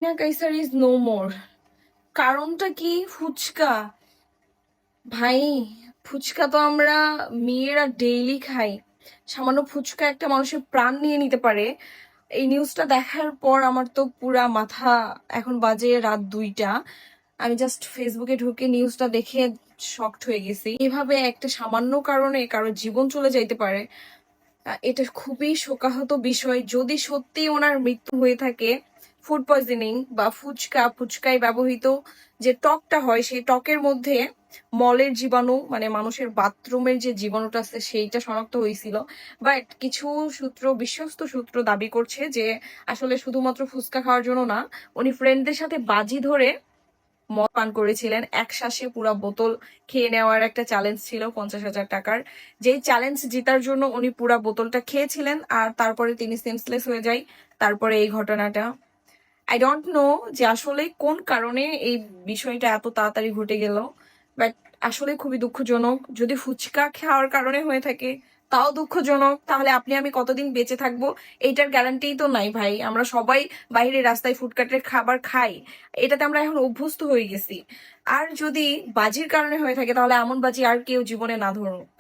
না Kaiser is no more. কারণটা কি? ফুচকা। ভাই, ফুচকা তো আমরা মেয়েরা ডেইলি খাই। সামান্য ফুচকা একটা মানুষের প্রাণ নিয়ে নিতে পারে। এই নিউজটা দেখার পর আমার তো পুরা মাথা, এখন বাজে রাত 2টা, আমি জাস্ট ফেসবুকে ঢুকে নিউজটা দেখে শকড হয়ে গেছি। এভাবে একটা সামান্য কারণে কারো জীবন চলে যাইতে পারে, এটা খুবই শোকাহত বিষয়। যদি সত্যি ওনার মৃত্যু হয়ে থাকে ফুড পয়জনিং বা ফুচকায় ব্যবহৃত যে টকটা হয়, সেই টকের মধ্যে মলের জীবাণু, মানে মানুষের বাথরুমের যে জীবাণুটা আছে সেইটা শনাক্ত হয়েছিল। বাট কিছু বিশ্বস্ত সূত্র দাবি করছে যে আসলে শুধুমাত্র ফুচকা খাওয়ার জন্য না, উনি ফ্রেন্ডদের সাথে বাজি ধরে মদ পান করেছিলেন। এক শ্বাসে পুরা বোতল খেয়ে নেওয়ার একটা চ্যালেঞ্জ ছিল 50,000 টাকার। যেই চ্যালেঞ্জ জেতার জন্য উনি পুরা বোতলটা খেয়েছিলেন, আর তারপরে তিনি সেন্সলেস হয়ে যায়। তারপরে এই ঘটনাটা। আই ডোন্ট নো যে আসলে কোন কারণে এই বিষয়টা এত তাড়াতাড়ি ঘটে গেল, বাট আসলে খুবই দুঃখজনক। যদি ফুচকা খাওয়ার কারণে হয়ে থাকে তাও দুঃখজনক। তাহলে আপনি আমি কতদিন বেঁচে থাকবো এইটার গ্যারান্টি তো নাই ভাই। আমরা সবাই বাইরে রাস্তায় ফুডকার্টের খাবার খাই, এটাতে আমরা এখন অভ্যস্ত হয়ে গেছি। আর যদি বাজির কারণে হয়ে থাকে তাহলে এমন বাজি আর কেউ জীবনে না ধরুক।